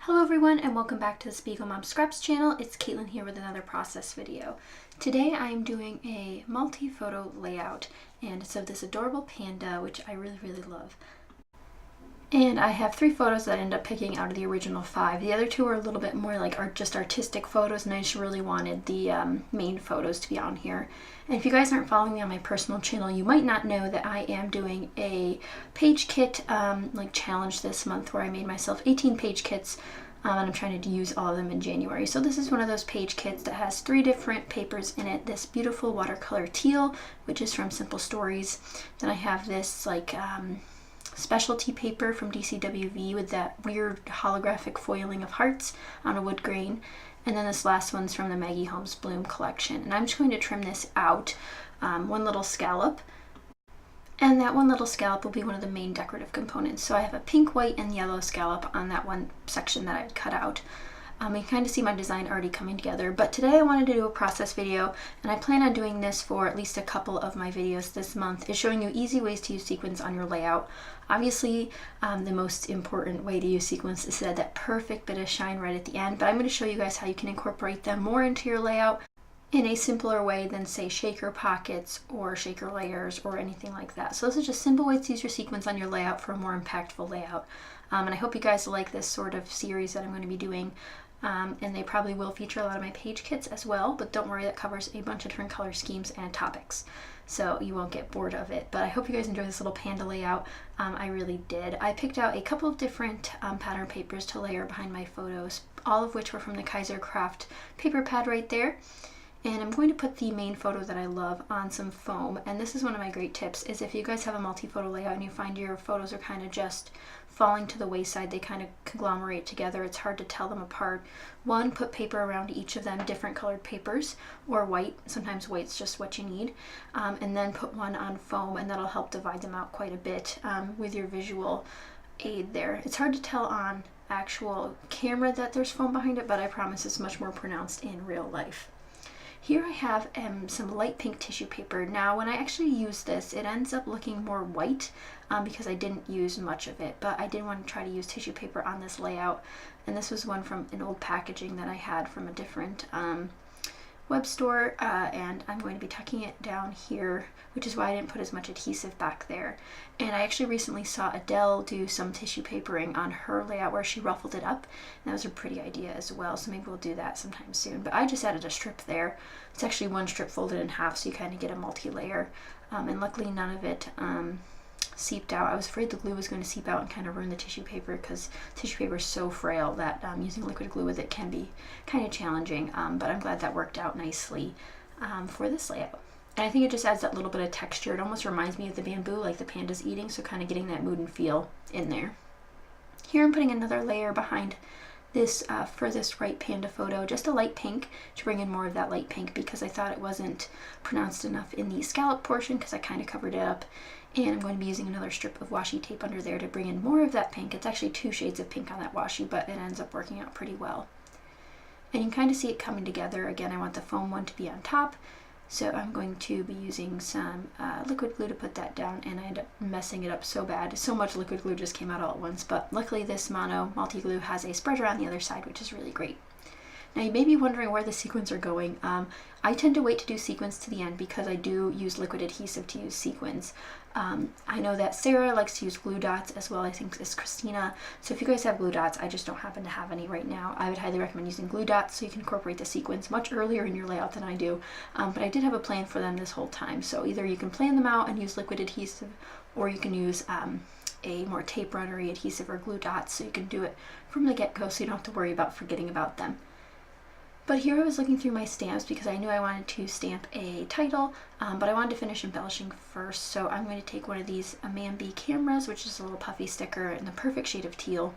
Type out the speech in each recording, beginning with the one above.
Hello everyone and welcome back to the Spiegel Mom Scraps channel. It's Caitlin here with another process video. Today I am doing a multi-photo layout and it's of this adorable panda which I really love. And I have 3 photos that I ended up picking out of the original 5. The other 2 are a little bit more like just artistic photos, and I just really wanted the main photos to be on here. And if you guys aren't following me on my personal channel, you might not know that I am doing a page kit challenge this month where I made myself 18 page kits. And I'm trying to use all of them in January. So this is one of those page kits that has 3 different papers in it. This beautiful watercolor teal, which is from Simple Stories. Then I have this specialty paper from DCWV with that weird holographic foiling of hearts on a wood grain. And then this last one's from the Maggie Holmes Bloom collection. And I'm just going to trim this out, one little scallop. And that one little scallop will be one of the main decorative components. So I have a pink, white, and yellow scallop on that one section that I've cut out. You can kind of see my design already coming together, but today I wanted to do a process video, and I plan on doing this for at least a couple of my videos this month, is showing you easy ways to use sequins on your layout. Obviously, the most important way to use sequins is to add that perfect bit of shine right at the end, but I'm going to show you guys how you can incorporate them more into your layout in a simpler way than, say, shaker pockets or shaker layers or anything like that. So this is just simple ways to use your sequins on your layout for a more impactful layout. And I hope you guys like this sort of series that I'm going to be doing. And they probably will feature a lot of my page kits as well, but don't worry, that covers a bunch of different color schemes and topics, so you won't get bored of it. But I hope you guys enjoy this little panda layout. I really did. I picked out a couple of different pattern papers to layer behind my photos, all of which were from the Kaiser Craft paper pad right there. And I'm going to put the main photo that I love on some foam. And this is one of my great tips, is if you guys have a multi-photo layout and you find your photos are kind of just falling to the wayside, they kind of conglomerate together, it's hard to tell them apart. One, put paper around each of them, different colored papers, or white. Sometimes white's just what you need. And then put one on foam, and that'll help divide them out quite a bit with your visual aid there. It's hard to tell on actual camera that there's foam behind it, but I promise it's much more pronounced in real life. Here I have some light pink tissue paper. Now when I actually use this, it ends up looking more white because I didn't use much of it, but I did want to try to use tissue paper on this layout. And this was one from an old packaging that I had from a different web store, and I'm going to be tucking it down here, which is why I didn't put as much adhesive back there. And I actually recently saw Adele do some tissue papering on her layout where she ruffled it up, and that was a pretty idea as well, so maybe we'll do that sometime soon. But I just added a strip there. It's actually one strip folded in half, so you kind of get a multi-layer, and luckily none of it seeped out. I was afraid the glue was going to seep out and kind of ruin the tissue paper, because tissue paper is so frail that using liquid glue with it can be kind of challenging, but I'm glad that worked out nicely for this layout. And I think it just adds that little bit of texture. It almost reminds me of the bamboo, like the panda's eating, so kind of getting that mood and feel in there. Here I'm putting another layer behind this for this right panda photo, just a light pink, to bring in more of that light pink, because I thought it wasn't pronounced enough in the scallop portion because I kind of covered it up. And I'm going to be using another strip of washi tape under there to bring in more of that pink. It's actually 2 shades of pink on that washi, but it ends up working out pretty well. And you can kind of see it coming together. Again, I want the foam one to be on top, so I'm going to be using some liquid glue to put that down, and I end up messing it up so bad. So much liquid glue just came out all at once, but luckily this mono multi-glue has a spreader on the other side, which is really great. Now you may be wondering where the sequins are going. I tend to wait to do sequins to the end because I do use liquid adhesive to use sequins. I know that Sarah likes to use glue dots as well, I think as Christina. So if you guys have glue dots, I just don't happen to have any right now. I would highly recommend using glue dots so you can incorporate the sequins much earlier in your layout than I do. But I did have a plan for them this whole time. So either you can plan them out and use liquid adhesive, or you can use a more tape runnery adhesive or glue dots, so you can do it from the get-go so you don't have to worry about forgetting about them. But here I was looking through my stamps because I knew I wanted to stamp a title, but I wanted to finish embellishing first. So I'm going to take one of these Mambi cameras, which is a little puffy sticker in the perfect shade of teal.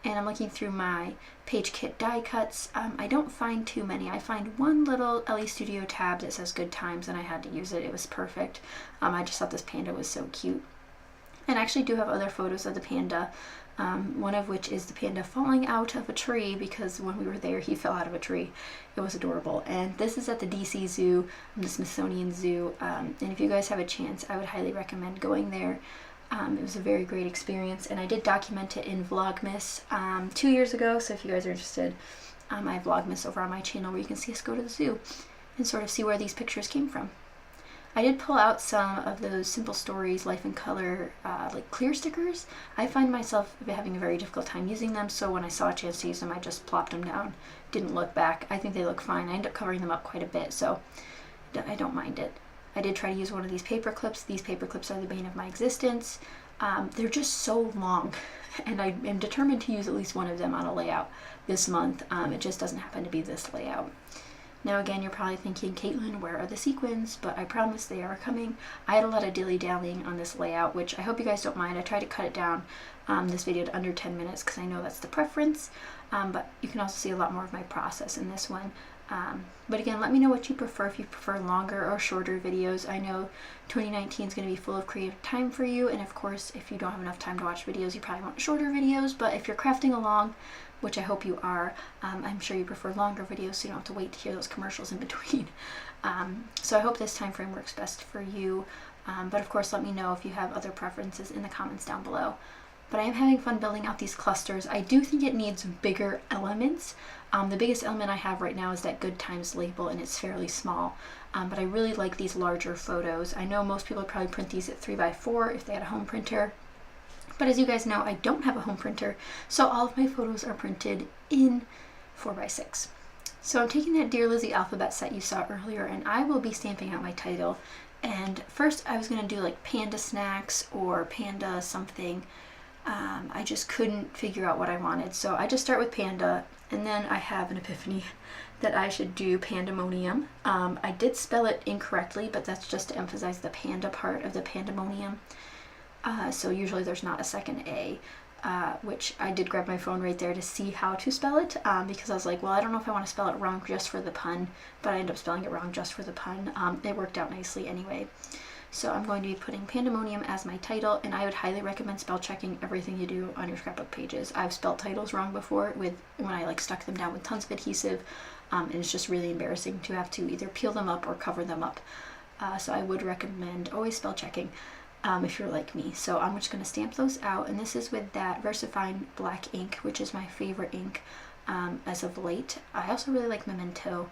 And I'm looking through my page kit die cuts. I don't find too many. I find one little LE Studio tab that says good times, and I had to use it. It was perfect. I just thought this panda was so cute. And I actually do have other photos of the panda, one of which is the panda falling out of a tree, because when we were there he fell out of a tree. It was adorable. And this is at the DC Zoo, the Smithsonian Zoo, and if you guys have a chance, I would highly recommend going there. It was a very great experience, and I did document it in Vlogmas 2 years ago, so if you guys are interested, I have Vlogmas over on my channel where you can see us go to the zoo and sort of see where these pictures came from. I did pull out some of those Simple Stories Life in Color like clear stickers. I find myself having a very difficult time using them, so when I saw a chance to use them, I just plopped them down, didn't look back. I think they look fine. I end up covering them up quite a bit, so I don't mind it. I did try to use one of these paper clips. These paper clips are the bane of my existence. They're just so long, and I am determined to use at least one of them on a layout this month. It just doesn't happen to be this layout. Now again, you're probably thinking, Caitlin, where are the sequins? But I promise they are coming. I had a lot of dilly-dallying on this layout, which I hope you guys don't mind. I tried to cut it down, this video, to under 10 minutes because I know that's the preference, but you can also see a lot more of my process in this one. But again, let me know what you prefer, if you prefer longer or shorter videos. I know 2019 is going to be full of creative time for you, and of course, if you don't have enough time to watch videos, you probably want shorter videos, but if you're crafting along, which I hope you are, I'm sure you prefer longer videos so you don't have to wait to hear those commercials in between. So I hope this time frame works best for you, but of course let me know if you have other preferences in the comments down below. But I am having fun building out these clusters. I do think it needs bigger elements. The biggest element I have right now is that Good Times label, and it's fairly small, but I really like these larger photos. I know most people would probably print these at 3x4 if they had a home printer. But as you guys know, I don't have a home printer, so all of my photos are printed in 4x6. So I'm taking that Dear Lizzie alphabet set you saw earlier, and I will be stamping out my title. And first I was going to do like Panda Snacks or Panda something. I just couldn't figure out what I wanted. So I just start with Panda, and then I have an epiphany that I should do Pandamonium. I did spell it incorrectly, but that's just to emphasize the panda part of the Pandamonium. So usually there's not a second A, which I did grab my phone right there to see how to spell it, because I was like, well, I don't know if I want to spell it wrong just for the pun, but I ended up spelling it wrong just for the pun. It worked out nicely anyway. So I'm going to be putting Pandamonium as my title, and I would highly recommend spell checking everything you do on your scrapbook pages. I've spelled titles wrong before when I like stuck them down with tons of adhesive, and it's just really embarrassing to have to either peel them up or cover them up. So I would recommend always spell checking. If you're like me. So I'm just going to stamp those out, and this is with that VersaFine black ink, which is my favorite ink as of late. I also really like Memento,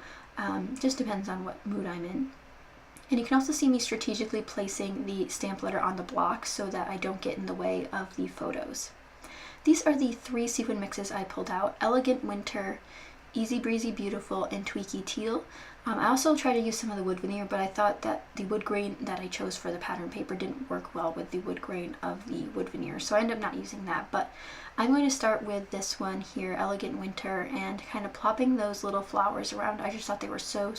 just depends on what mood I'm in. And you can also see me strategically placing the stamp letter on the block so that I don't get in the way of the photos. These are the 3 sequin mixes I pulled out: Elegant Winter, Easy Breezy Beautiful, and Tweaky Teal. I also tried to use some of the wood veneer, but I thought that the wood grain that I chose for the pattern paper didn't work well with the wood grain of the wood veneer, so I ended up not using that. But I'm going to start with this one here, Elegant Winter, and kind of plopping those little flowers around. I just thought they were so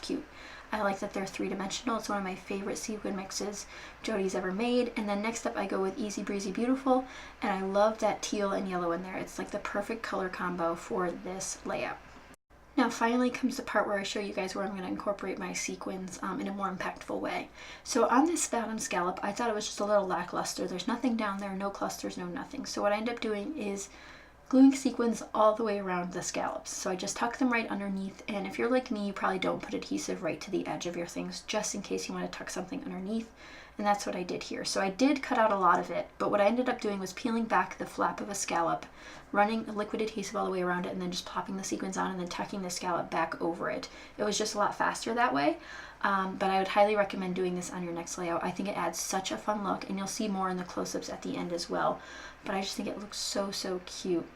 cute. I like that they're 3-dimensional. It's one of my favorite sequin mixes Jody's ever made. And then next up I go with Easy Breezy Beautiful, and I love that teal and yellow in there. It's like the perfect color combo for this layout. Now finally comes the part where I show you guys where I'm going to incorporate my sequins in a more impactful way. So on this bottom scallop, I thought it was just a little lackluster. There's nothing down there, no clusters, no nothing. So what I end up doing is gluing sequins all the way around the scallops. So I just tuck them right underneath, and if you're like me, you probably don't put adhesive right to the edge of your things, just in case you want to tuck something underneath. And that's what I did here. So I did cut out a lot of it, but what I ended up doing was peeling back the flap of a scallop, running liquid adhesive all the way around it, and then just popping the sequins on and then tacking the scallop back over it. It was just a lot faster that way, but I would highly recommend doing this on your next layout. I think it adds such a fun look, and you'll see more in the close-ups at the end as well, but I just think it looks so cute.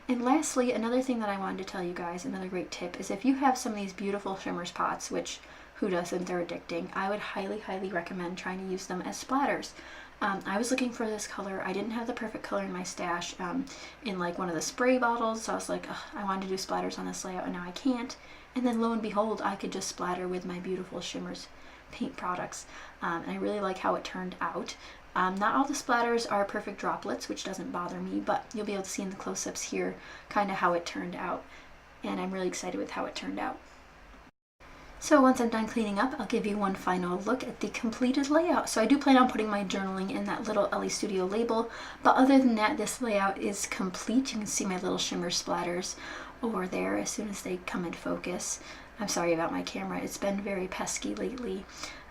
And lastly, another thing that I wanted to tell you guys, another great tip, is if you have some of these beautiful shimmer spots, which who doesn't, they're addicting, I would highly recommend trying to use them as splatters. I was looking for this color. I didn't have the perfect color in my stash in like one of the spray bottles, so I was like, I wanted to do splatters on this layout, and now I can't. And then lo and behold, I could just splatter with my beautiful Shimmers paint products, and I really like how it turned out. Not all the splatters are perfect droplets, which doesn't bother me, but you'll be able to see in the close-ups here kind of how it turned out, and I'm really excited with how it turned out. So once I'm done cleaning up, I'll give you one final look at the completed layout. So I do plan on putting my journaling in that little Ellie Studio label, but other than that, this layout is complete. You can see my little shimmer splatters over there as soon as they come in focus. I'm sorry about my camera, it's been very pesky lately.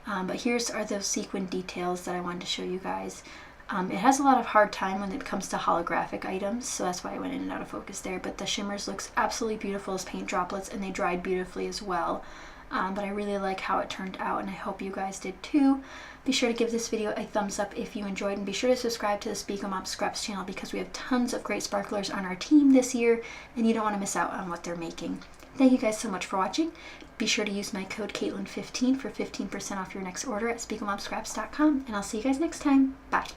But here's are those sequin details that I wanted to show you guys. It has a lot of hard time when it comes to holographic items, so that's why I went in and out of focus there. But the shimmers looks absolutely beautiful as paint droplets, and they dried beautifully as well. But I really like how it turned out, and I hope you guys did too. Be sure to give this video a thumbs up if you enjoyed, and be sure to subscribe to the Speak on Mom Scraps channel because we have tons of great sparklers on our team this year, and you don't want to miss out on what they're making. Thank you guys so much for watching. Be sure to use my code Caitlin15 for 15% off your next order at speakonmomscraps.com, and I'll see you guys next time. Bye.